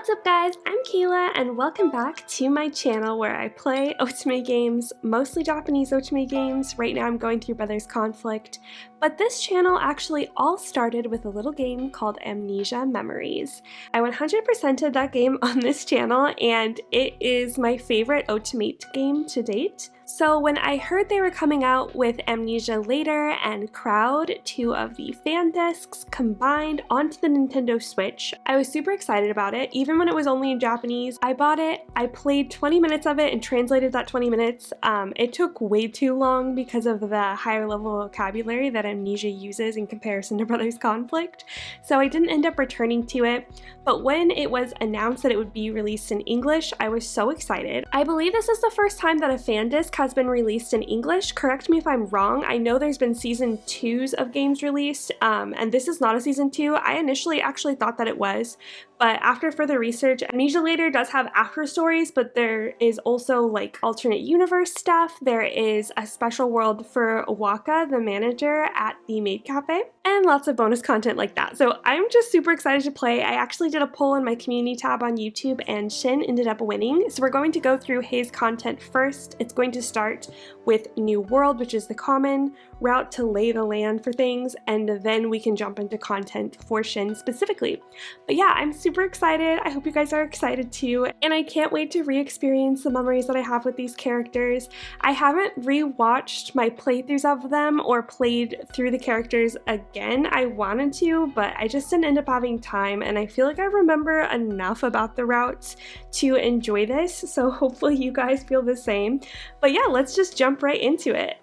What's up guys, I'm Kayla and welcome back to my channel where I play otome games, mostly Japanese otome games. Right now I'm going through Brothers Conflict, but this channel actually all started with a little game called Amnesia Memories. I 100%ed that game on this channel and it is my favorite otome game to date. So when I heard they were coming out with Amnesia Later and Crowd, two of the fan discs combined onto the Nintendo Switch, I was super excited about it. Even when it was only in Japanese, I bought it, I played 20 minutes of it and translated that 20 minutes. It took way too long because of the higher level vocabulary that Amnesia uses in comparison to Brothers Conflict, so I didn't end up returning to it. But when it was announced that it would be released in English, I was so excited. I believe this is the first time that a fan disc has been released in English. Correct me if I'm wrong. I know there's been season 2s of games released, and this is not a season 2. I initially actually thought that it was, but after further research, Amnesia Later does have after stories, but there is also like alternate universe stuff. There is a special world for Waka, the manager at the maid cafe, and lots of bonus content like that. So I'm just super excited to play. I actually did a poll in my community tab on YouTube and Shin ended up winning. So we're going to go through his content first. It's going to start with New World, which is the common route to lay the land for things, and then we can jump into content for Shin specifically. But yeah, I'm super excited. I hope you guys are excited too, and I can't wait to re-experience the memories that I have with these characters. I haven't re-watched my playthroughs of them or played through the characters again. I wanted to, but I just didn't end up having time, and I feel like I remember enough about the routes to enjoy this, so hopefully you guys feel the same. But yeah, let's just jump right into it.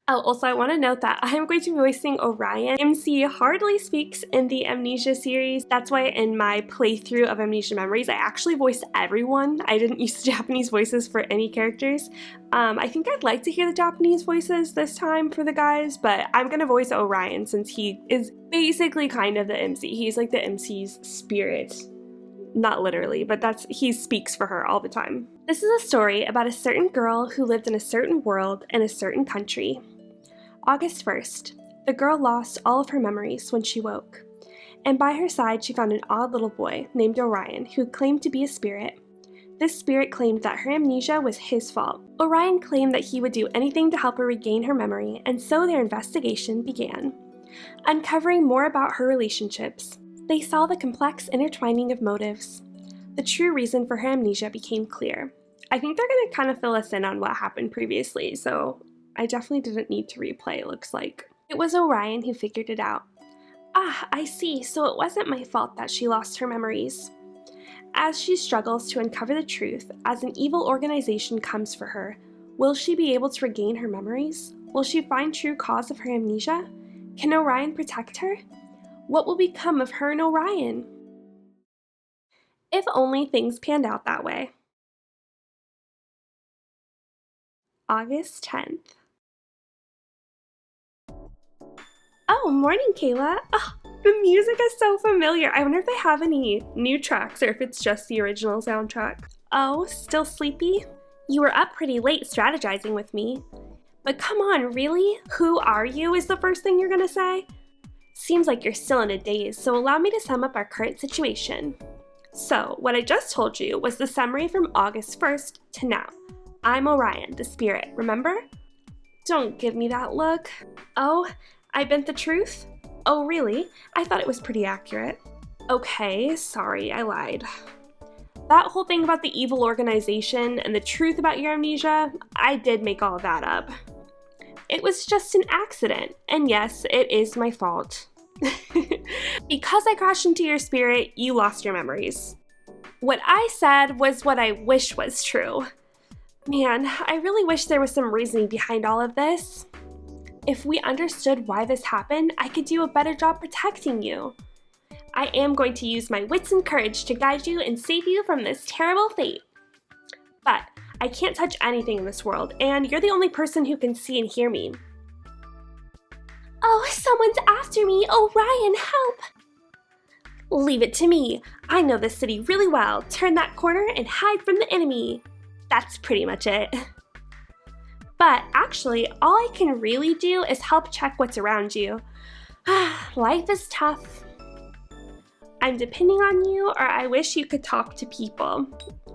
Oh, also I want to note that I am going to be voicing Orion. MC hardly speaks in the Amnesia series. That's why in my playthrough of Amnesia Memories, I actually voiced everyone. I didn't use the Japanese voices for any characters. I think I'd like to hear the Japanese voices this time for the guys, but I'm going to voice Orion since he is basically kind of the MC. He's like the MC's spirit. Not literally, but he speaks for her all the time. This is a story about a certain girl who lived in a certain world in a certain country. August 1st, the girl lost all of her memories when she woke, and by her side she found an odd little boy named Orion who claimed to be a spirit. This spirit claimed that her amnesia was his fault. Orion claimed that he would do anything to help her regain her memory, and so their investigation began. Uncovering more about her relationships, they saw the complex intertwining of motives. The true reason for her amnesia became clear. I think they're going to kind of fill us in on what happened previously, so I definitely didn't need to replay, it looks like. It was Orion who figured it out. Ah, I see, so it wasn't my fault that she lost her memories. As she struggles to uncover the truth, as an evil organization comes for her, will she be able to regain her memories? Will she find true cause of her amnesia? Can Orion protect her? What will become of her and Orion? If only things panned out that way. August 10th. Oh, morning, Kayla. Oh, the music is so familiar. I wonder if they have any new tracks or if it's just the original soundtrack. Oh, still sleepy? You were up pretty late strategizing with me. But come on, really? Who are you is the first thing you're gonna say? Seems like you're still in a daze, so allow me to sum up our current situation. So, what I just told you was the summary from August 1st to now. I'm Orion, the spirit, remember? Don't give me that look. Oh, I bent the truth? Oh, really? I thought it was pretty accurate. Okay, sorry, I lied. That whole thing about the evil organization and the truth about your amnesia, I did make all of that up. It was just an accident, and yes, it is my fault. Because I crashed into your spirit, you lost your memories. What I said was what I wish was true. Man, I really wish there was some reasoning behind all of this. If we understood why this happened, I could do a better job protecting you. I am going to use my wits and courage to guide you and save you from this terrible fate. But I can't touch anything in this world, and you're the only person who can see and hear me. Oh, someone's after me! Orion, help! Leave it to me. I know this city really well. Turn that corner and hide from the enemy. That's pretty much it. But actually, all I can really do is help check what's around you. Life is tough. I'm depending on you, or I wish you could talk to people.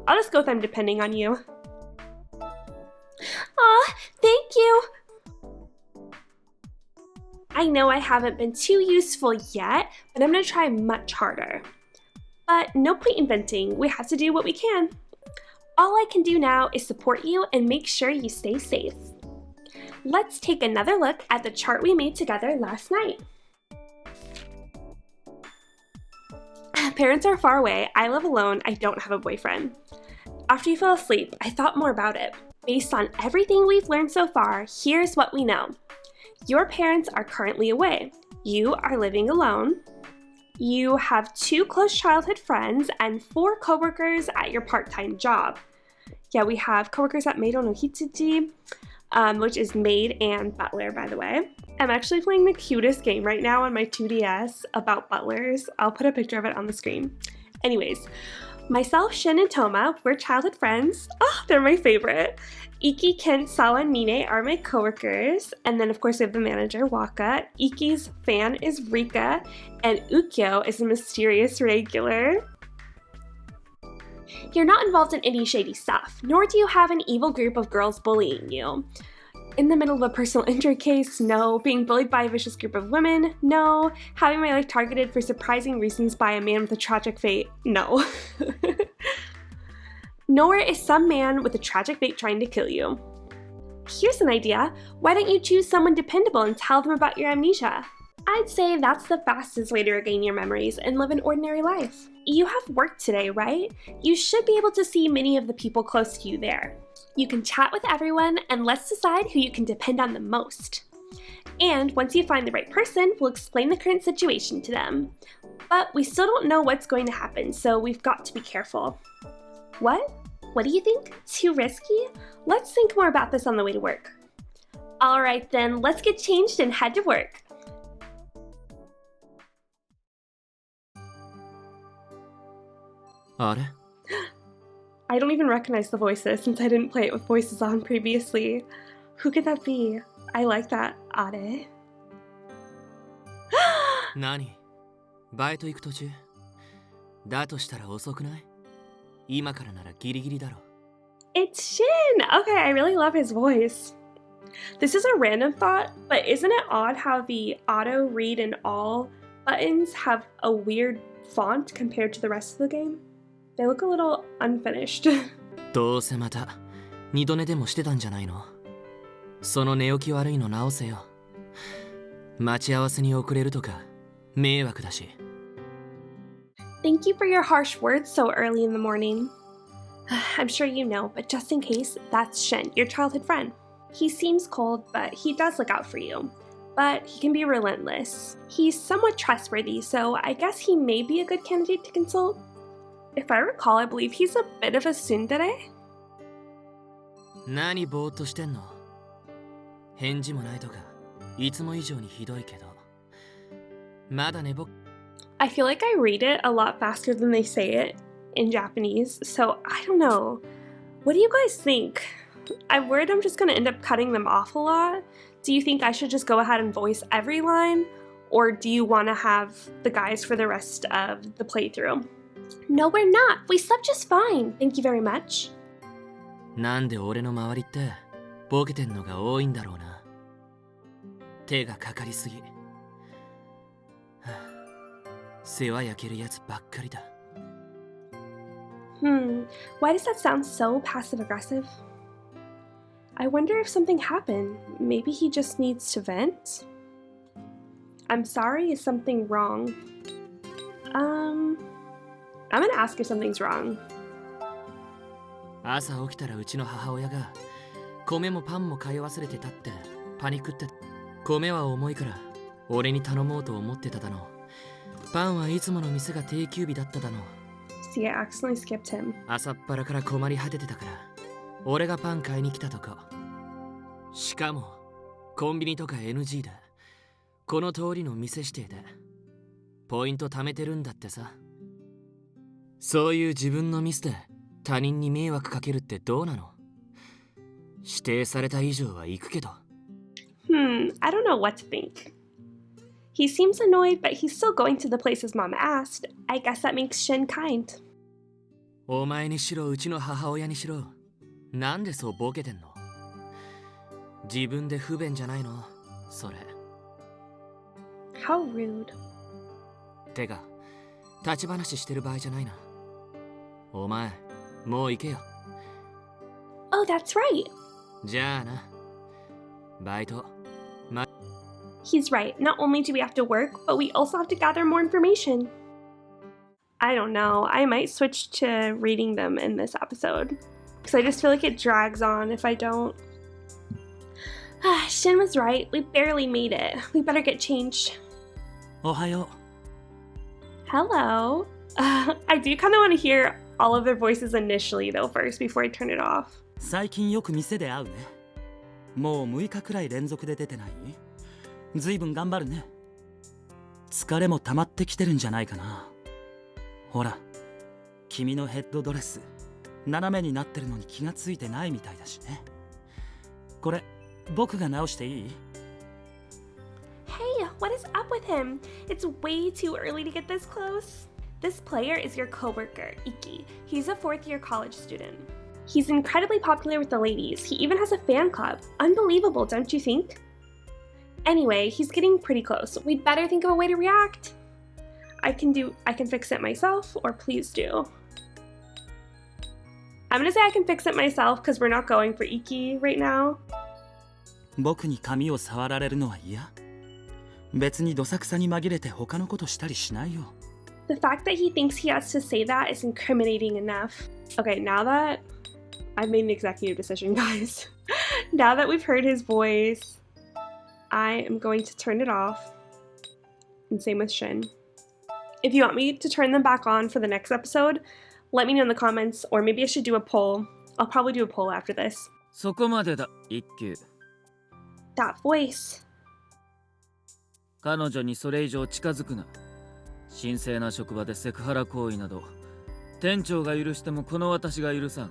I'll just go with I'm depending on you. Aw, thank you! I know I haven't been too useful yet, but I'm gonna try much harder. But no point in venting, we have to do what we can. All I can do now is support you and make sure you stay safe. Let's take another look at the chart we made together last night. Parents are far away, I live alone, I don't have a boyfriend. After you fell asleep, I thought more about it. Based on everything we've learned so far, here's what we know. Your parents are currently away. You are living alone. You have 2 close childhood friends and 4 coworkers at your part-time job. Yeah, we have coworkers at Meido no Hitsuji, which is maid and butler, by the way. I'm actually playing the cutest game right now on my 2DS about butlers. I'll put a picture of it on the screen. Anyways, myself, Shin, and Toma, we're childhood friends. Oh, they're my favorite. Iki, Kent, Sawa, and Mine are my coworkers. And then, of course, we have the manager, Waka. Iki's fan is Rika. And Ukyo is a mysterious regular. You're not involved in any shady stuff, nor do you have an evil group of girls bullying you. In the middle of a personal injury case, no. Being bullied by a vicious group of women, no. Having my life targeted for surprising reasons by a man with a tragic fate, no. Nor is some man with a tragic fate trying to kill you. Here's an idea. Why don't you choose someone dependable and tell them about your amnesia? I'd say that's the fastest way to regain your memories and live an ordinary life. You have work today, right? You should be able to see many of the people close to you there. You can chat with everyone, and let's decide who you can depend on the most. And once you find the right person, we'll explain the current situation to them. But we still don't know what's going to happen, so we've got to be careful. What? What do you think? Too risky? Let's think more about this on the way to work. Alright then, let's get changed and head to work. I don't even recognize the voices since I didn't play it with voices on previously. Who could that be? I like that. Are? Nani? バイト行く途中? だとしたら遅くない? 今からならギリギリだろ. It's Shin! Okay, I really love his voice. This is a random thought, but isn't it odd how the auto, read, and all buttons have a weird font compared to the rest of the game? They look a little unfinished. どうせまた二度寝でもしてたんじゃないの? その寝起き悪いの直せよ. 待ち合わせに遅れるとか迷惑だし. Thank you for your harsh words so early in the morning. I'm sure you know, but just in case, that's Shin, your childhood friend. He seems cold, but he does look out for you. But he can be relentless. He's somewhat trustworthy, so I guess he may be a good candidate to consult. If I recall, I believe he's a bit of a tsundere. 何ぼーっとしてんの? 返事もないとかいつも以上にひどいけどまだ寝ぼ I feel like I read it a lot faster than they say it in Japanese, so I don't know. What do you guys think? I'm worried I'm just gonna end up cutting them off a lot. Do you think I should just go ahead and voice every line? Or do you want to have the guys for the rest of the playthrough? No, we're not. We slept just fine. Thank you very much. なんで俺の周りってボケてんのが多いんだろうな。手がかかりすぎ。世話焼けるやつばっかりだ。Why does that sound so passive-aggressive? I wonder if something happened. Maybe he just needs to vent? I'm sorry, is something wrong? I'm gonna ask if something's wrong. 朝起きたらうちの母親が米もパンも買い忘れてたってパニックって。米は重いから俺に頼もうと思ってただの。パンはいつもの店が定休日だっただの。See, I accidentally skipped him. 朝っぱらから困り果ててたから俺がパン買いに来たとこ。しかもコンビニとか NG でこの通りの店指定でポイント貯めてるんだってさ。そういう自分のミスで他人に迷惑かけるってどうなの？指定された以上は行くけど。I don't know what to think. He seems annoyed, but he's still going to the places Mama asked. I guess that makes Shin kind. お前にしろうちの母親にしろ、なんでそうボケてんの？自分で不便じゃないの？それ。How rude. てか、立ち話してる場合じゃないな。お前、もう行けよ。Oh, that's right. じゃあな。バイト。He's right. Not only do we have to work, but we also have to gather more information. I don't know. I might switch to reading them in this episode, because I just feel like it drags on if I don't. Shin was right. We barely made it. We better get changed. Ohayo. Hello. I do kind of want to hear all of their voices initially, though, first, before I turn it off. 最近よく店で会うね。もう6日くらい連続で出てない？ずいぶん頑張るね。疲れも溜まってきてるんじゃないかな。ほら、君のヘッドドレス、斜めになってるのに気がついてないみたいだしね。これ、僕が直していい？ Hey, what is up with him? It's way too early to get this close. This player is your coworker, Iki. He's a fourth-year college student. He's incredibly popular with the ladies. He even has a fan club. Unbelievable, don't you think? Anyway, he's getting pretty close. We'd better think of a way to react. I can fix it myself, or please do. I'm gonna say I can fix it myself because we're not going for Iki right now. 僕に髪を触られるのは嫌？別にどさくさに紛れて他のことしたりしないよ。The fact that he thinks he has to say that is incriminating enough. Okay, now that I've made an executive decision, guys. Now that we've heard his voice, I am going to turn it off. And same with Shin. If you want me to turn them back on for the next episode, let me know in the comments, or maybe I should do a poll. I'll probably do a poll after this. そこまでだ、一休。That voice. 彼女にそれ以上近づくな。神聖な職場でセクハラ行為など、店長が許してもこの私が許さん。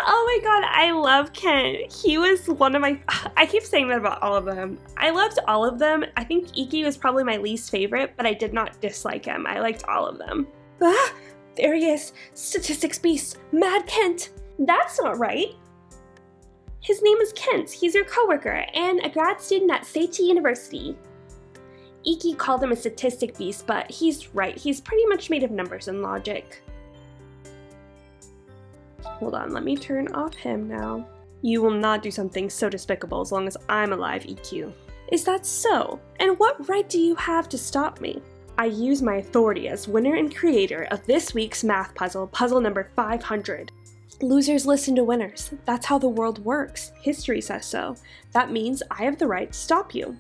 Oh my god, I love Kent. He was one of my... I keep saying that about all of them. I loved all of them. I think Iki was probably my least favorite, but I did not dislike him. I liked all of them. Ah, there he is. Statistics beast. Mad Kent. That's not right. His name is Kent. He's your coworker and a grad student at Seichi University. Iki called him a statistic beast, but he's right. He's pretty much made of numbers and logic. Hold on, let me turn off him now. You will not do something so despicable as long as I'm alive, EQ. Is that so? And what right do you have to stop me? I use my authority as winner and creator of this week's math puzzle, puzzle number 500. Losers listen to winners. That's how the world works. History says so. That means I have the right to stop you.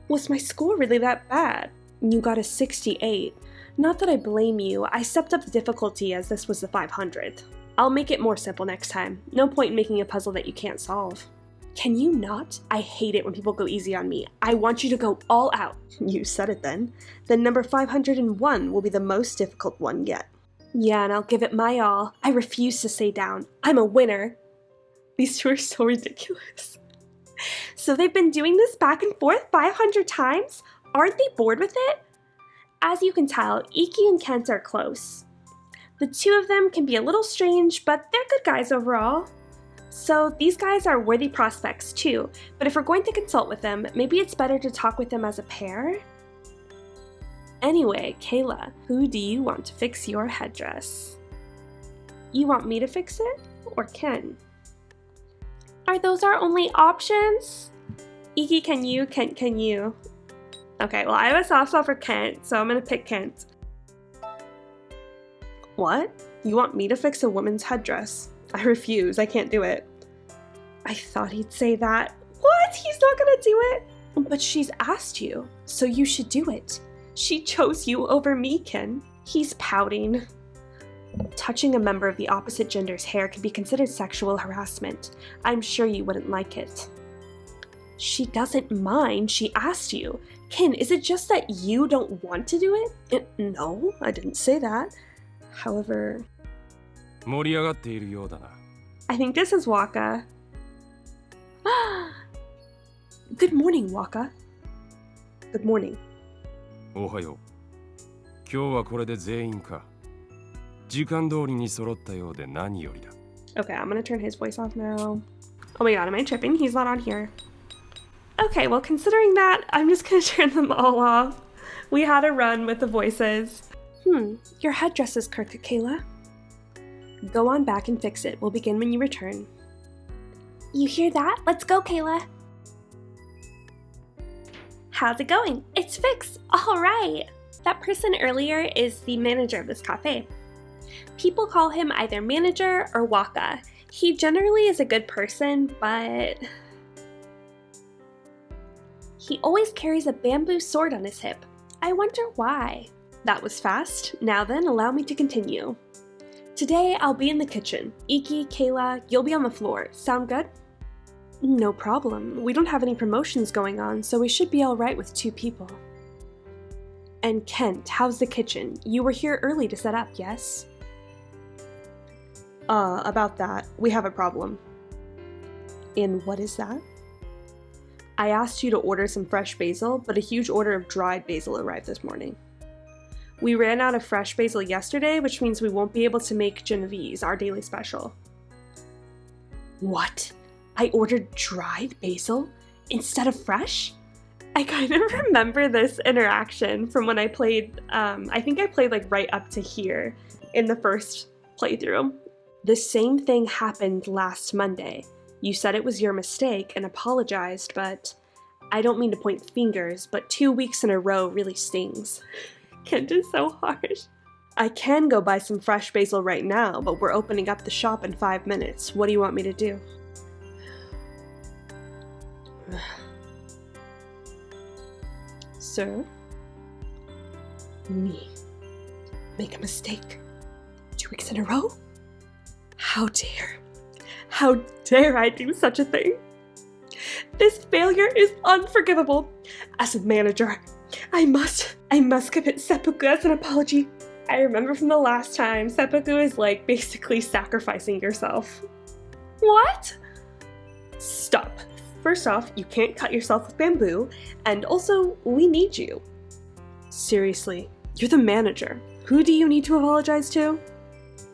Was my score really that bad? You got a 68. Not that I blame you, I stepped up the difficulty as this was the 500th. I'll make it more simple next time. No point in making a puzzle that you can't solve. Can you not? I hate it when people go easy on me. I want you to go all out. You said it then. Then number 501 will be the most difficult one yet. Yeah, and I'll give it my all. I refuse to stay down. I'm a winner. These two are so ridiculous. So they've been doing this back and forth 500 times? Aren't they bored with it? As you can tell, Iki and Kent are close. The two of them can be a little strange, but they're good guys overall. So these guys are worthy prospects too, but if we're going to consult with them, maybe it's better to talk with them as a pair? Anyway, Kayla, who do you want to fix your headdress? You want me to fix it? Or Ken? Are those our only options? Iki, can you? Kent, can you? Okay, well, I have a soft spot for Kent, so I'm gonna pick Kent. What? You want me to fix a woman's headdress? I refuse, I can't do it. I thought he'd say that. What? He's not gonna do it? But she's asked you, so you should do it. She chose you over me, Ken. He's pouting. Touching a member of the opposite gender's hair can be considered sexual harassment. I'm sure you wouldn't like it. She doesn't mind, she asked you. Ken, is it just that you don't want to do it? No, I didn't say that. However... I think this is Waka. Good morning, Waka. Good morning. おはよう。今日はこれで全員か。時間通りに揃ったようで何よりだ。Okay, I'm gonna turn his voice off now. Oh my god, am I tripping? He's not on here. Okay, well, considering that, I'm just gonna turn them all off. We had a run with the voices. Your headdress is crooked, Kayla. Go on back and fix it. We'll begin when you return. You hear that? Let's go, Kayla. How's it going? It's fixed. All right. That person earlier is the manager of this cafe. People call him either manager or Waka. He generally is a good person, but he always carries a bamboo sword on his hip. I wonder why. That was fast. Now then, allow me to continue. Today, I'll be in the kitchen. Iki, Kayla, you'll be on the floor. Sound good? No problem. We don't have any promotions going on, so we should be all right with 2 people. And Kent, how's the kitchen? You were here early to set up, yes? About that, we have a problem. And what is that? I asked you to order some fresh basil, but a huge order of dried basil arrived this morning. We ran out of fresh basil yesterday, which means we won't be able to make Genovese, our daily special. What? I ordered dried basil instead of fresh? I kind of remember this interaction from when I played, I think I played like right up to here in the first playthrough. The same thing happened last Monday. You said it was your mistake and apologized, but I don't mean to point fingers, but 2 weeks in a row really stings. Kent is so harsh. I can go buy some fresh basil right now, but we're opening up the shop in 5 minutes. What do you want me to do? Sir? Me? Make a mistake? 2 weeks in a row? How dare? How dare I do such a thing? This failure is unforgivable. As a manager, I must commit seppuku as an apology. I remember from the last time, seppuku is like basically sacrificing yourself. What? Stop. First off, you can't cut yourself with bamboo, and also, we need you. Seriously, you're the manager. Who do you need to apologize to?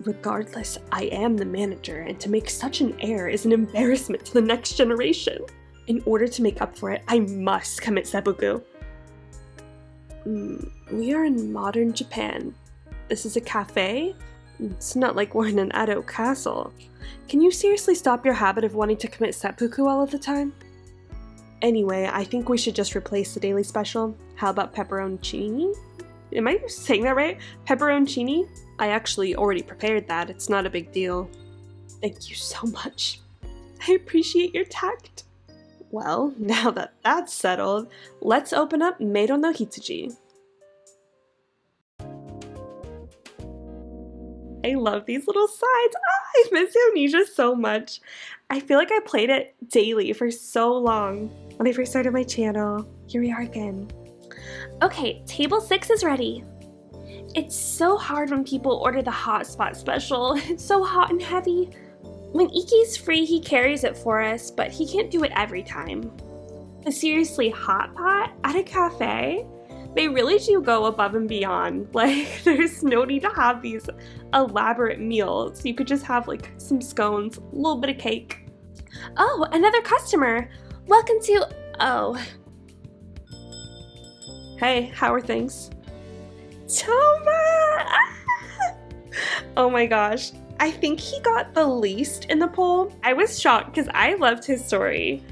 Regardless, I am the manager, and to make such an error is an embarrassment to the next generation. In order to make up for it, I must commit seppuku. We are in modern Japan. This is a cafe? It's not like we're in an Edo castle. Can you seriously stop your habit of wanting to commit seppuku all of the time? Anyway, I think we should just replace the daily special. How about pepperoncini? Am I saying that right? Pepperoncini? I actually already prepared that. It's not a big deal. Thank you so much. I appreciate your tact. Well, now that that's settled, let's open up Meiro no Hitsuji. I love these little sides. I miss Amnesia so much. I feel like I played it daily for so long. When I first started my channel, here we are again. Okay, table 6 is ready. It's so hard when people order the hot spot special. It's so hot and heavy. When Iki's free, he carries it for us, but he can't do it every time. A seriously hot pot at a cafe? They really do go above and beyond. Like, there's no need to have these elaborate meals. You could just have like some scones, a little bit of cake. Oh, another customer. Welcome to, oh. Hey, how are things? Toma! Ah! Oh my gosh. I think he got the least in the poll. I was shocked because I loved his story.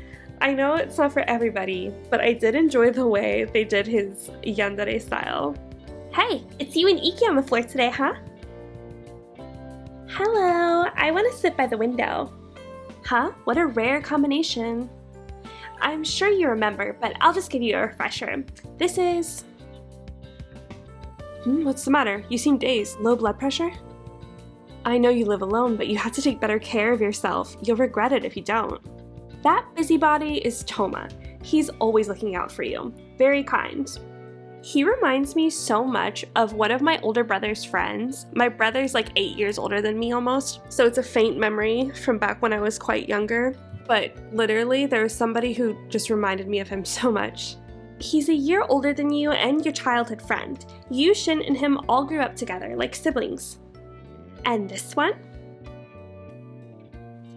I know it's not for everybody, but I did enjoy the way they did his yandere style. Hey, it's you and Iki on the floor today, huh? Hello, I want to sit by the window. Huh? What a rare combination. I'm sure you remember, but I'll just give you a refresher. This is... What's the matter? You seem dazed. Low blood pressure? I know you live alone, but you have to take better care of yourself. You'll regret it if you don't. That busybody is Toma. He's always looking out for you. Very kind. He reminds me so much of one of my older brother's friends. My brother's like 8 years older than me almost, so it's a faint memory from back when I was quite younger. But literally, there was somebody who just reminded me of him so much. He's a year older than you and your childhood friend. You, Shin, and him all grew up together, like siblings. And this one?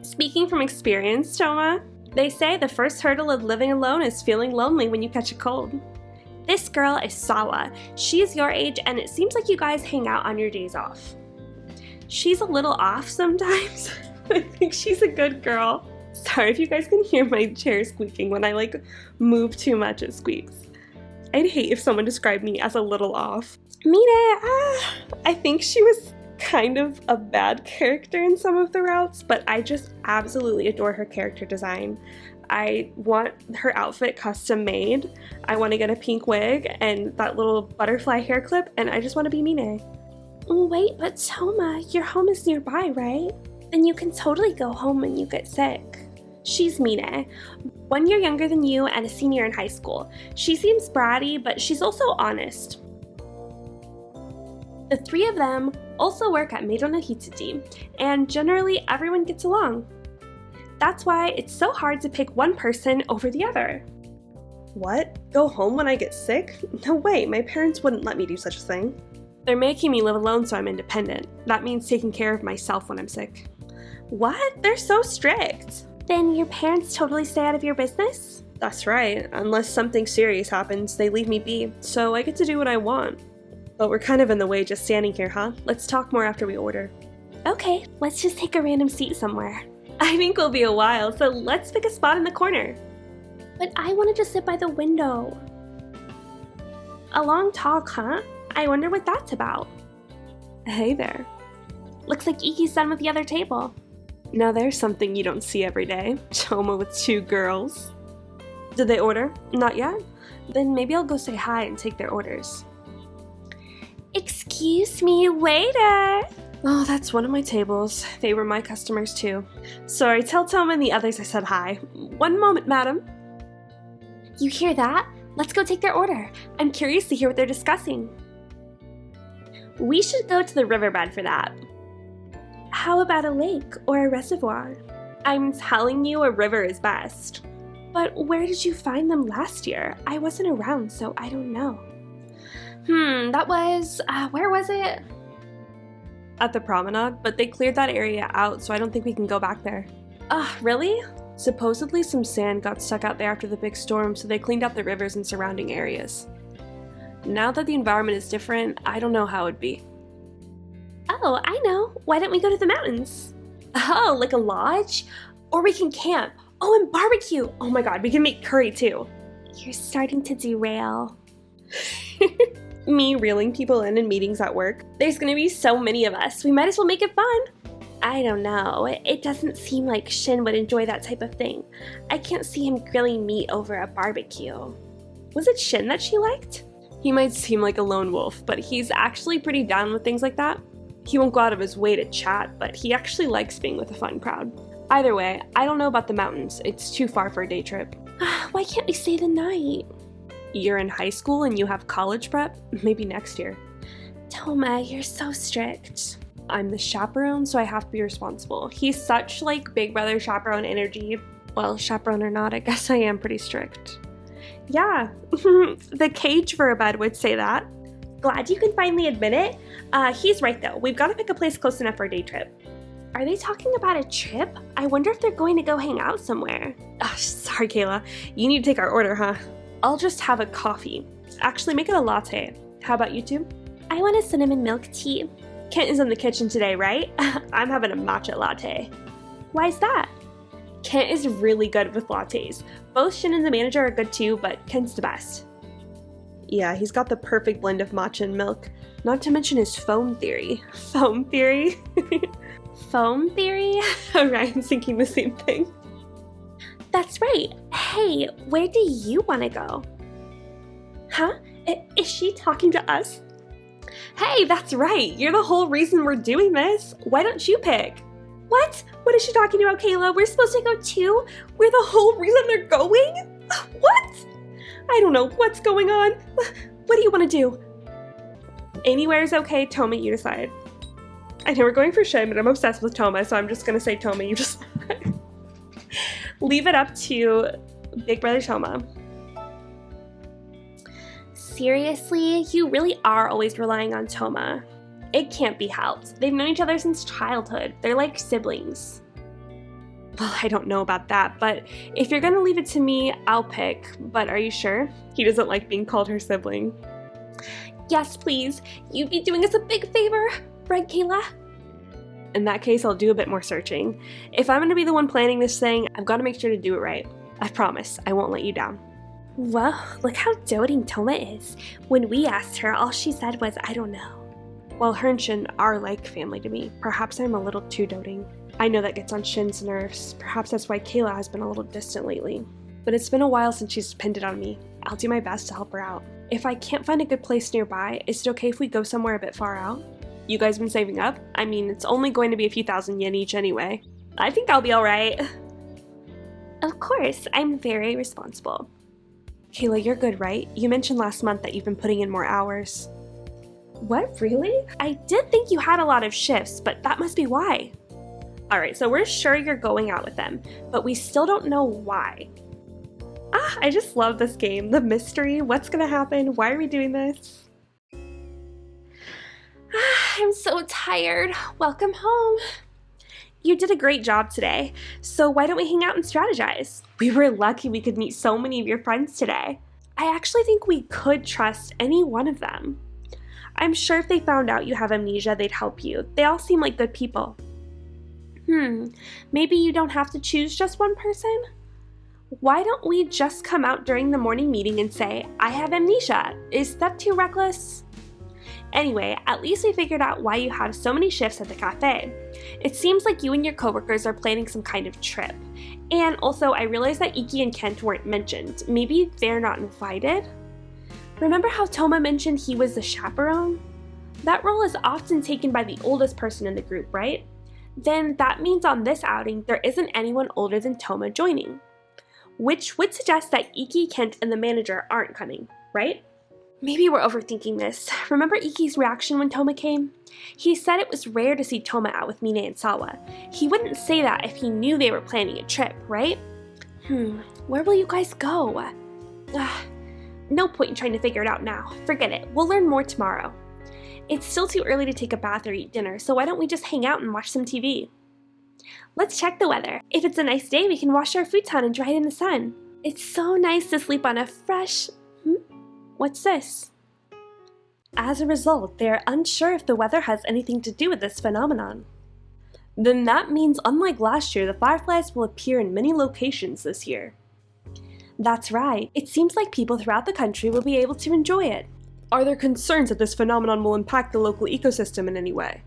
Speaking from experience, Toma, they say the first hurdle of living alone is feeling lonely when you catch a cold. This girl is Sawa. She's your age, and it seems like you guys hang out on your days off. She's a little off sometimes. I think she's a good girl. Sorry if you guys can hear my chair squeaking. When I move too much, it squeaks. I'd hate if someone described me as a little off. Mine, I think she was kind of a bad character in some of the routes, but I just absolutely adore her character design. I want her outfit custom made. I want to get a pink wig and that little butterfly hair clip, and I just want to be Mine. Wait, but Toma, your home is nearby, right? Then you can totally go home when you get sick. She's Mine, 1 year younger than you and a senior in high school. She seems bratty, but she's also honest. The three of them also work at Meido no Hitsuji, and generally everyone gets along. That's why it's so hard to pick one person over the other. What? Go home when I get sick? No way, my parents wouldn't let me do such a thing. They're making me live alone so I'm independent. That means taking care of myself when I'm sick. What? They're so strict. Then your parents totally stay out of your business? That's right. Unless something serious happens, they leave me be, so I get to do what I want. But we're kind of in the way just standing here, huh? Let's talk more after we order. Okay, let's just take a random seat somewhere. I think we'll be a while, so let's pick a spot in the corner. But I wanted to sit by the window. A long talk, huh? I wonder what that's about. Hey there. Looks like Iki's done with the other table. Now there's something you don't see every day. Toma with 2 girls. Did they order? Not yet? Then maybe I'll go say hi and take their orders. Excuse me, waiter! Oh, that's one of my tables. They were my customers too. Sorry, tell Toma and the others I said hi. One moment, madam. You hear that? Let's go take their order. I'm curious to hear what they're discussing. We should go to the riverbed for that. How about a lake or a reservoir? I'm telling you a river is best. But where did you find them last year? I wasn't around, so I don't know. That was, where was it? At the promenade, but they cleared that area out, so I don't think we can go back there. Really? Supposedly some sand got stuck out there after the big storm, so they cleaned out the rivers and surrounding areas. Now that the environment is different, I don't know how it'd be. Oh, I know. Why don't we go to the mountains? Oh, like a lodge? Or we can camp. Oh, and barbecue. Oh my god, we can make curry too. You're starting to derail. Me reeling people in meetings at work. There's gonna be so many of us. We might as well make it fun. I don't know. It doesn't seem like Shin would enjoy that type of thing. I can't see him grilling meat over a barbecue. Was it Shin that she liked? He might seem like a lone wolf, but he's actually pretty down with things like that. He won't go out of his way to chat, but he actually likes being with a fun crowd. Either way, I don't know about the mountains. It's too far for a day trip. Why can't we stay the night? You're in high school and you have college prep? Maybe next year. Toma, you're so strict. I'm the chaperone, so I have to be responsible. He's such big brother chaperone energy. Well, chaperone or not, I guess I am pretty strict. Yeah, the cage for a bed would say that. Glad you can finally admit it. He's right though. We've got to pick a place close enough for a day trip. Are they talking about a trip? I wonder if they're going to go hang out somewhere. Sorry, Kayla. You need to take our order, huh? I'll just have a coffee. Actually, make it a latte. How about you two? I want a cinnamon milk tea. Kent is in the kitchen today, right? I'm having a matcha latte. Why's that? Kent is really good with lattes. Both Shin and the manager are good too, but Kent's the best. Yeah, he's got the perfect blend of matcha and milk. Not to mention his foam theory. Foam theory? Foam theory? Ryan's thinking the same thing. That's right. Hey, where do you want to go? Huh? Is she talking to us? Hey, that's right. You're the whole reason we're doing this. Why don't you pick? What? What is she talking about, Kayla? We're supposed to go too? We're the whole reason they're going? What? I don't know what's going on. What do you want to do? Anywhere is okay. Toma, you decide. I know we're going for Shin, but I'm obsessed with Toma, so I'm just going to say Toma, you just leave it up to Big Brother Toma. Seriously, you really are always relying on Toma. It can't be helped. They've known each other since childhood. They're like siblings. Well, I don't know about that, but if you're gonna leave it to me, I'll pick. But are you sure? He doesn't like being called her sibling. Yes, please. You'd be doing us a big favor, right, Kayla? In that case, I'll do a bit more searching. If I'm gonna be the one planning this thing, I've gotta make sure to do it right. I promise, I won't let you down. Well, look how doting Toma is. When we asked her, all she said was, I don't know. Well, her and Shin are like family to me. Perhaps I'm a little too doting. I know that gets on Shin's nerves. Perhaps that's why Kayla has been a little distant lately. But it's been a while since she's depended on me. I'll do my best to help her out. If I can't find a good place nearby, is it okay if we go somewhere a bit far out? You guys been saving up? I mean, it's only going to be a few thousand yen each anyway. I think I'll be alright. Of course, I'm very responsible. Kayla, you're good, right? You mentioned last month that you've been putting in more hours. What, really? I did think you had a lot of shifts, but that must be why. Alright, so we're sure you're going out with them, but we still don't know why. I just love this game. The mystery, what's gonna happen, why are we doing this? I'm so tired. Welcome home. You did a great job today, so why don't we hang out and strategize? We were lucky we could meet so many of your friends today. I actually think we could trust any one of them. I'm sure if they found out you have amnesia, they'd help you. They all seem like good people. Maybe you don't have to choose just one person? Why don't we just come out during the morning meeting and say, I have amnesia? Is that too reckless? Anyway, at least we figured out why you have so many shifts at the cafe. It seems like you and your coworkers are planning some kind of trip. And also, I realized that Iki and Kent weren't mentioned. Maybe they're not invited? Remember how Toma mentioned he was the chaperone? That role is often taken by the oldest person in the group, right? Then that means on this outing, there isn't anyone older than Toma joining. Which would suggest that Iki, Kent, and the manager aren't coming, right? Maybe we're overthinking this. Remember Iki's reaction when Toma came? He said it was rare to see Toma out with Mine and Sawa. He wouldn't say that if he knew they were planning a trip, right? Where will you guys go? No point in trying to figure it out now. Forget it. We'll learn more tomorrow. It's still too early to take a bath or eat dinner, so why don't we just hang out and watch some TV? Let's check the weather. If it's a nice day, we can wash our futon and dry it in the sun. It's so nice to sleep on a fresh... What's this? As a result, they are unsure if the weather has anything to do with this phenomenon. Then that means, unlike last year, the fireflies will appear in many locations this year. That's right. It seems like people throughout the country will be able to enjoy it. Are there concerns that this phenomenon will impact the local ecosystem in any way?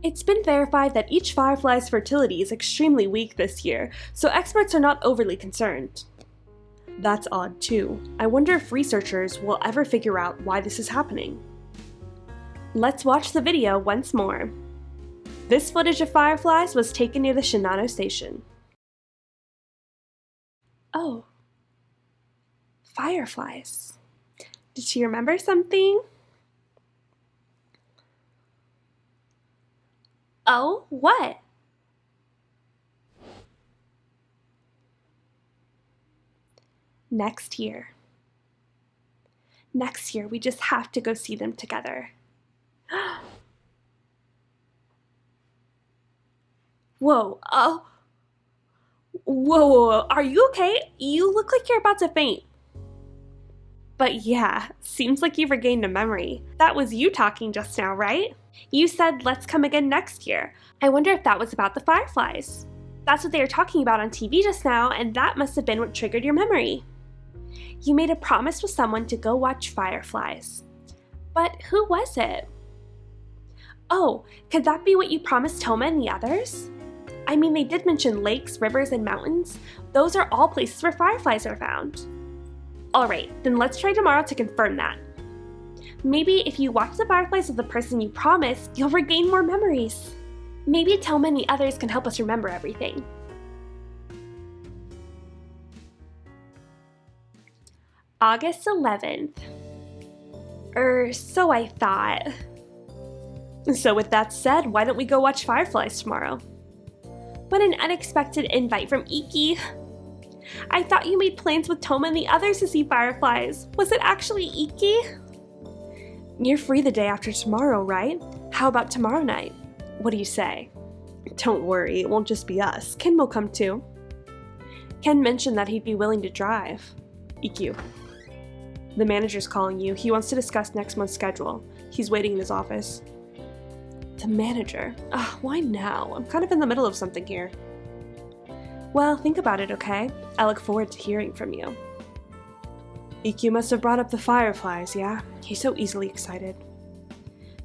It's been verified that each firefly's fertility is extremely weak this year, so experts are not overly concerned. That's odd too. I wonder if researchers will ever figure out why this is happening. Let's watch the video once more. This footage of fireflies was taken near the Shinano station. Oh. Fireflies. Did she remember something? Oh, what? Next year. Next year, we just have to go see them together. Whoa, whoa, are you okay? You look like you're about to faint. But yeah, seems like you've regained a memory. That was you talking just now, right? You said, let's come again next year. I wonder if that was about the fireflies. That's what they were talking about on TV just now, and that must have been what triggered your memory. You made a promise with someone to go watch fireflies. But who was it? Oh, could that be what you promised Toma and the others? I mean, they did mention lakes, rivers, and mountains. Those are all places where fireflies are found. Alright, then let's try tomorrow to confirm that. Maybe if you watch the fireflies with the person you promised, you'll regain more memories. Maybe Toma and the others can help us remember everything. August 11th. So I thought. So with that said, why don't we go watch fireflies tomorrow? What an unexpected invite from Iki. I thought you made plans with Toma and the others to see fireflies. Was it actually Iki? You're free the day after tomorrow, right? How about tomorrow night? What do you say? Don't worry, it won't just be us. Ken will come too. Ken mentioned that he'd be willing to drive. EQ. The manager's calling you. He wants to discuss next month's schedule. He's waiting in his office. The manager? Why now? I'm kind of in the middle of something here. Well, think about it, okay? I look forward to hearing from you. EQ must have brought up the fireflies, yeah? He's so easily excited.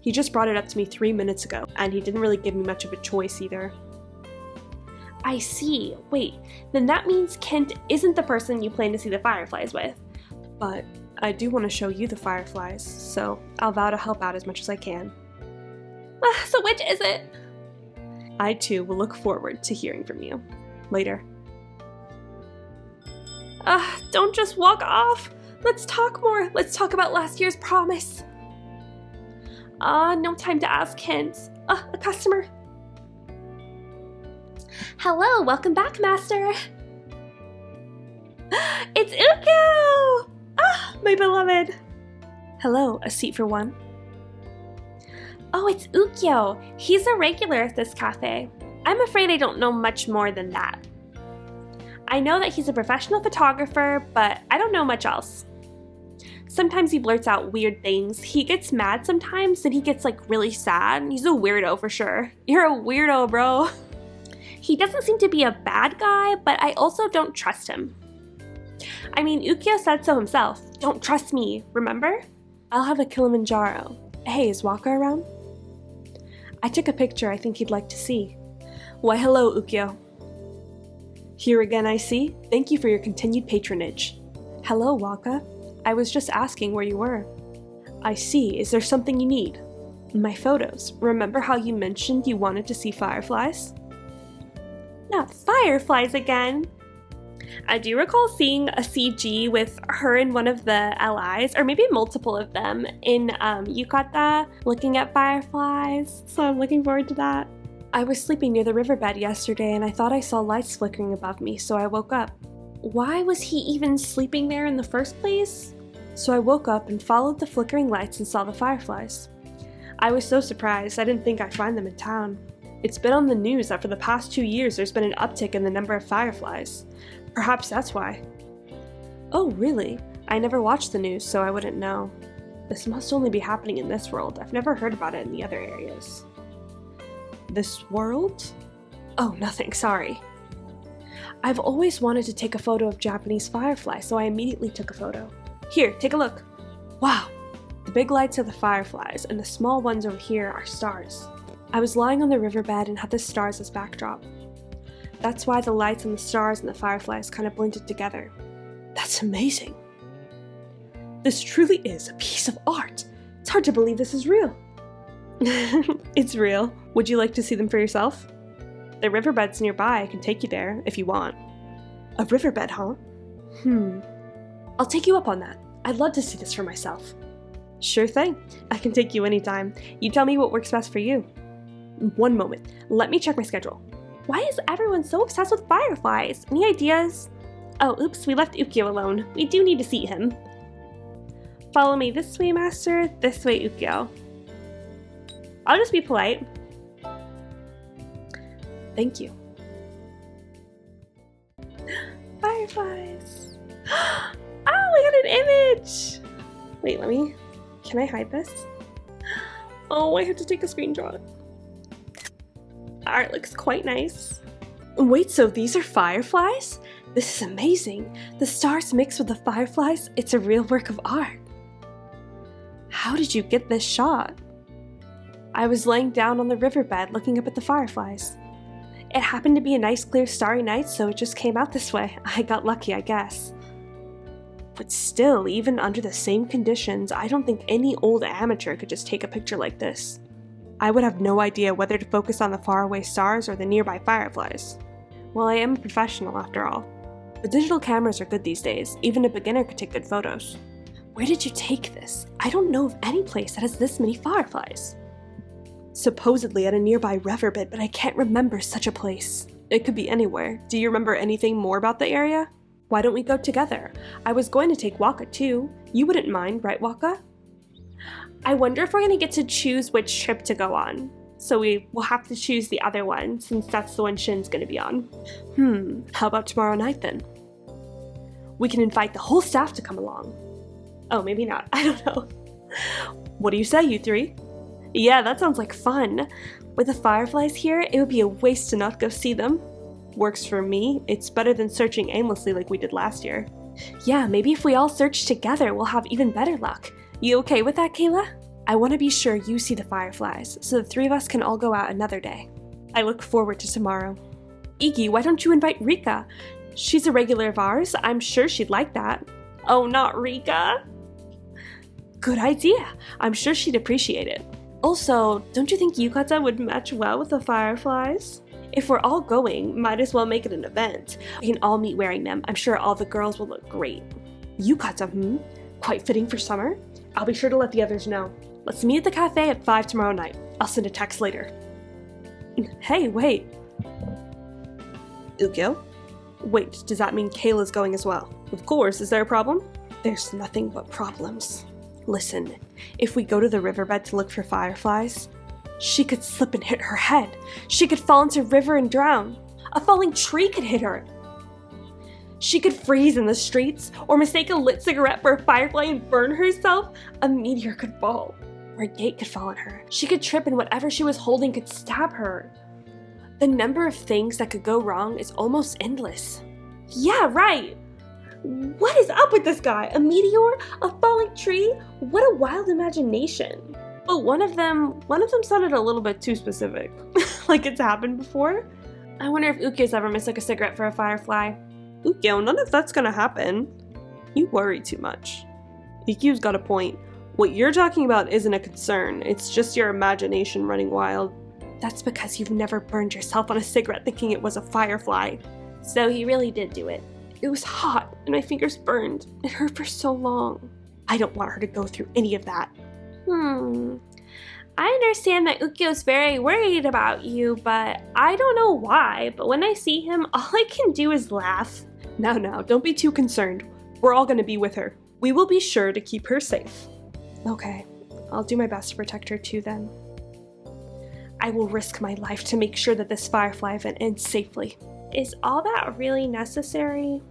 He just brought it up to me 3 minutes ago, and he didn't really give me much of a choice either. I see. Wait, then that means Kent isn't the person you plan to see the fireflies with. But I do want to show you the fireflies, so I'll vow to help out as much as I can. So which is it? I too will look forward to hearing from you. Later. Don't just walk off. Let's talk more. Let's talk about last year's promise. No time to ask hints. A customer. Hello, welcome back, Master. It's Uko! My beloved. Hello, a seat for one. Oh, it's Ukyo. He's a regular at this cafe. I'm afraid I don't know much more than that. I know that he's a professional photographer, but I don't know much else. Sometimes he blurts out weird things. He gets mad sometimes, and he gets really sad. He's a weirdo for sure. You're a weirdo, bro. He doesn't seem to be a bad guy, but I also don't trust him. I mean, Ukyo said so himself. Don't trust me, remember? I'll have a Kilimanjaro. Hey, is Waka around? I took a picture I think he'd like to see. Why, hello, Ukyo. Here again, I see. Thank you for your continued patronage. Hello, Waka. I was just asking where you were. I see. Is there something you need? My photos. Remember how you mentioned you wanted to see fireflies? Not fireflies again! I do recall seeing a CG with her and one of the allies, or maybe multiple of them, in Yukata looking at fireflies, so I'm looking forward to that. I was sleeping near the riverbed yesterday and I thought I saw lights flickering above me, so I woke up. Why was he even sleeping there in the first place? So I woke up and followed the flickering lights and saw the fireflies. I was so surprised, I didn't think I'd find them in town. It's been on the news that for the past 2 years there's been an uptick in the number of fireflies. Perhaps that's why. Oh, really? I never watched the news, so I wouldn't know. This must only be happening in this world. I've never heard about it in the other areas. This world? Oh, nothing, sorry. I've always wanted to take a photo of Japanese fireflies, so I immediately took a photo. Here, take a look. Wow! The big lights are the fireflies, and the small ones over here are stars. I was lying on the riverbed and had the stars as backdrop. That's why the lights and the stars and the fireflies kind of blended together. That's amazing. This truly is a piece of art. It's hard to believe this is real. It's real. Would you like to see them for yourself? The riverbed's nearby. I can take you there if you want. A riverbed, huh? I'll take you up on that. I'd love to see this for myself. Sure thing. I can take you anytime. You tell me what works best for you. One moment. Let me check my schedule. Why is everyone so obsessed with fireflies? Any ideas? Oh, oops, we left Ukyo alone. We do need to see him. Follow me this way, Master. This way, Ukyo. I'll just be polite. Thank you. Fireflies. Oh, I got an image! Wait, can I hide this? Oh, I have to take a screenshot. Art looks quite nice. Wait, so these are fireflies? This is amazing. The stars mixed with the fireflies, it's a real work of art. How did you get this shot? I was laying down on the riverbed looking up at the fireflies. It happened to be a nice clear starry night, so it just came out this way. I got lucky, I guess. But still, even under the same conditions, I don't think any old amateur could just take a picture like this. I would have no idea whether to focus on the faraway stars or the nearby fireflies. Well, I am a professional after all. But digital cameras are good these days. Even a beginner could take good photos. Where did you take this? I don't know of any place that has this many fireflies. Supposedly at a nearby riverbed, but I can't remember such a place. It could be anywhere. Do you remember anything more about the area? Why don't we go together? I was going to take Waka too. You wouldn't mind, right, Waka? I wonder if we're gonna get to choose which trip to go on. So we will have to choose the other one since that's the one Shin's gonna be on. How about tomorrow night then? We can invite the whole staff to come along. Oh, maybe not, I don't know. What do you say, you three? Yeah, that sounds like fun. With the fireflies here, it would be a waste to not go see them. Works for me. It's better than searching aimlessly like we did last year. Yeah, maybe if we all search together, we'll have even better luck. You okay with that, Kayla? I want to be sure you see the fireflies, so the three of us can all go out another day. I look forward to tomorrow. Iggy, why don't you invite Rika? She's a regular of ours. I'm sure she'd like that. Oh, not Rika? Good idea. I'm sure she'd appreciate it. Also, don't you think yukata would match well with the fireflies? If we're all going, might as well make it an event. We can all meet wearing them. I'm sure all the girls will look great. Yukata, quite fitting for summer? I'll be sure to let the others know. Let's meet at the cafe at 5 tomorrow night. I'll send a text later. Hey, wait. Ukyo? Wait, does that mean Kayla's going as well? Of course, is there a problem? There's nothing but problems. Listen, if we go to the riverbed to look for fireflies, she could slip and hit her head. She could fall into a river and drown. A falling tree could hit her. She could freeze in the streets, or mistake a lit cigarette for a firefly and burn herself. A meteor could fall, or a gate could fall on her. She could trip and whatever she was holding could stab her. The number of things that could go wrong is almost endless. Yeah, right! What is up with this guy? A meteor? A falling tree? What a wild imagination. But one of them sounded a little bit too specific. Like it's happened before. I wonder if Ukyo's ever mistook a cigarette for a firefly. Ukyo, none of that's gonna happen. You worry too much. Ikkyo's got a point. What you're talking about isn't a concern. It's just your imagination running wild. That's because you've never burned yourself on a cigarette thinking it was a firefly. So he really did do it. It was hot and my fingers burned. It hurt for so long. I don't want her to go through any of that. I understand that Ukyo's very worried about you, but I don't know why. But when I see him, all I can do is laugh. Now, don't be too concerned. We're all gonna be with her. We will be sure to keep her safe. Okay, I'll do my best to protect her too then. I will risk my life to make sure that this firefly event ends safely. Is all that really necessary?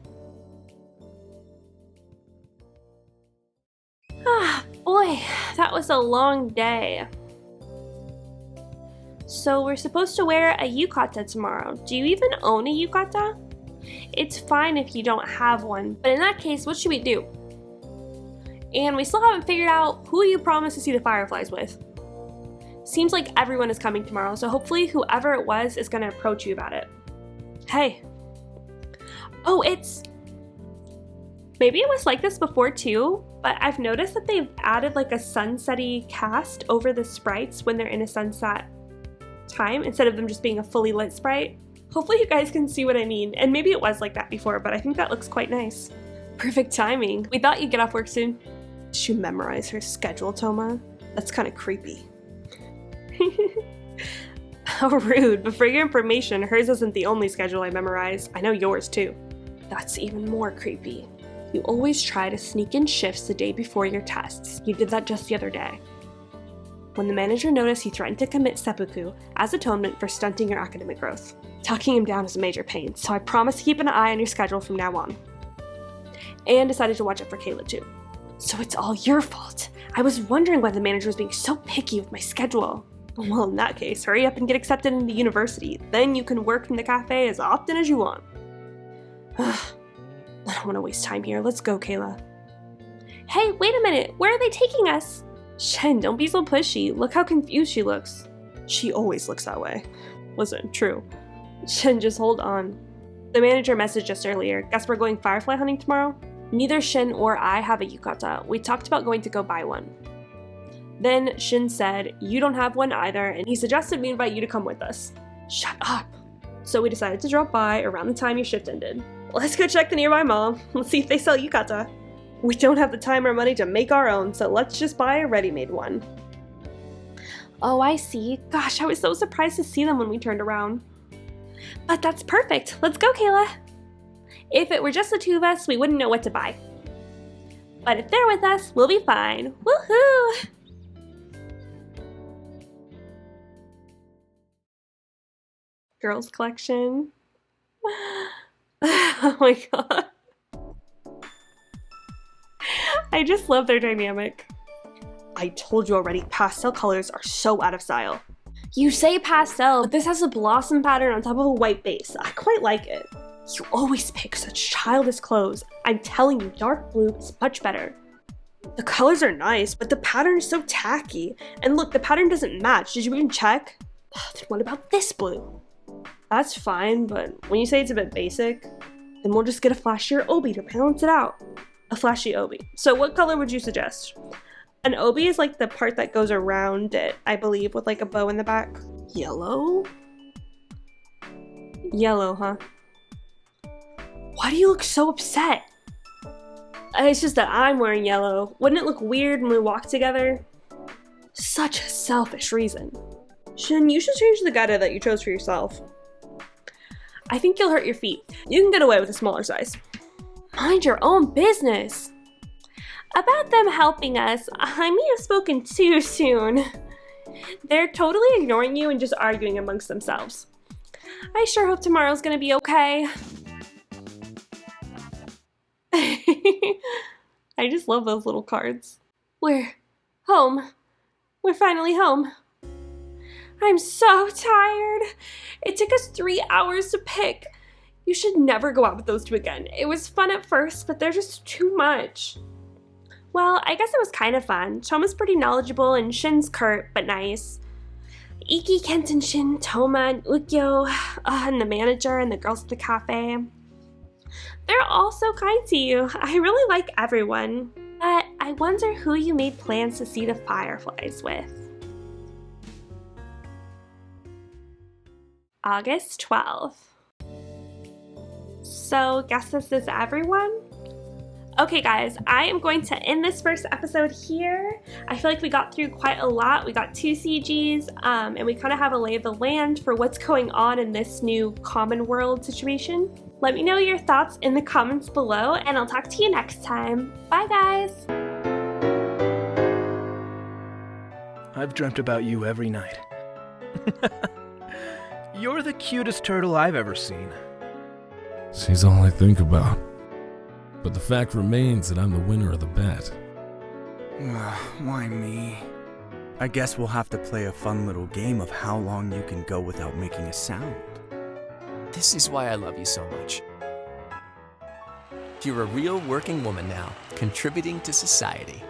Ah, boy, that was a long day. So we're supposed to wear a yukata tomorrow. Do you even own a yukata? It's fine if you don't have one, but in that case, what should we do? And we still haven't figured out who you promised to see the fireflies with. Seems like everyone is coming tomorrow, so hopefully whoever it was is gonna approach you about it. Hey. Oh, maybe it was like this before too, but I've noticed that they've added like a sunset-y cast over the sprites when they're in a sunset time instead of them just being a fully lit sprite. Hopefully you guys can see what I mean, and maybe it was like that before, but I think that looks quite nice. Perfect timing. We thought you'd get off work soon. Did you memorize her schedule, Toma? That's kind of creepy. How rude, but for your information, hers isn't the only schedule I memorize. I know yours too. That's even more creepy. You always try to sneak in shifts the day before your tests. You did that just the other day. When the manager noticed, he threatened to commit seppuku as atonement for stunting your academic growth. Talking him down is a major pain, so I promise to keep an eye on your schedule from now on. And decided to watch out for Kayla too. So it's all your fault. I was wondering why the manager was being so picky with my schedule. Well, in that case, hurry up and get accepted into university. Then you can work in the cafe as often as you want. I don't want to waste time here. Let's go, Kayla. Hey, wait a minute. Where are they taking us? Shin, don't be so pushy. Look how confused she looks. She always looks that way. Listen, true. Shin, just hold on. The manager messaged us earlier. Guess we're going firefly hunting tomorrow? Neither Shin or I have a yukata. We talked about going to go buy one. Then Shin said, you don't have one either, and he suggested we invite you to come with us. Shut up. So we decided to drop by around the time your shift ended. Let's go check the nearby mall. Let's see if they sell yukata. We don't have the time or money to make our own, so let's just buy a ready-made one. Oh, I see. Gosh, I was so surprised to see them when we turned around. But that's perfect. Let's go, Kayla. If it were just the two of us, we wouldn't know what to buy. But if they're with us, we'll be fine. Woohoo! Girls collection. Oh my god. I just love their dynamic. I told you already, pastel colors are so out of style. You say pastel, but this has a blossom pattern on top of a white base. I quite like it. You always pick such childish clothes. I'm telling you, dark blue is much better. The colors are nice, but the pattern is so tacky. And look, the pattern doesn't match. Did you even check? Then what about this blue? That's fine, but when you say it's a bit basic, then we'll just get a flashier obi to balance it out. A flashy obi. So what color would you suggest? An obi is like the part that goes around it, I believe, with like a bow in the back. Yellow? Yellow, huh? Why do you look so upset? It's just that I'm wearing yellow. Wouldn't it look weird when we walk together? Such a selfish reason. Shin, you should change the geta that you chose for yourself. I think you'll hurt your feet. You can get away with a smaller size. Mind your own business. About them helping us, I may have spoken too soon. They're totally ignoring you and just arguing amongst themselves. I sure hope tomorrow's gonna be okay. I just love those little cards. We're home. We're finally home. I'm so tired. It took us 3 hours to pick. You should never go out with those two again. It was fun at first, but they're just too much. Well, I guess it was kind of fun. Toma's pretty knowledgeable and Shin's curt, but nice. Iki, Kent, and Shin, Toma, and Ukyo, and the manager and the girls at the cafe. They're all so kind to you. I really like everyone. But I wonder who you made plans to see the fireflies with. August 12th. So, guess this is everyone? Okay guys, I am going to end this first episode here. I feel like we got through quite a lot. We got 2 CGs, and we kind of have a lay of the land for what's going on in this new common world situation. Let me know your thoughts in the comments below, and I'll talk to you next time. Bye guys! I've dreamt about you every night. You're the cutest turtle I've ever seen. She's all I think about. But the fact remains that I'm the winner of the bet. Why me? I guess we'll have to play a fun little game of how long you can go without making a sound. This is why I love you so much. You're a real working woman now, contributing to society.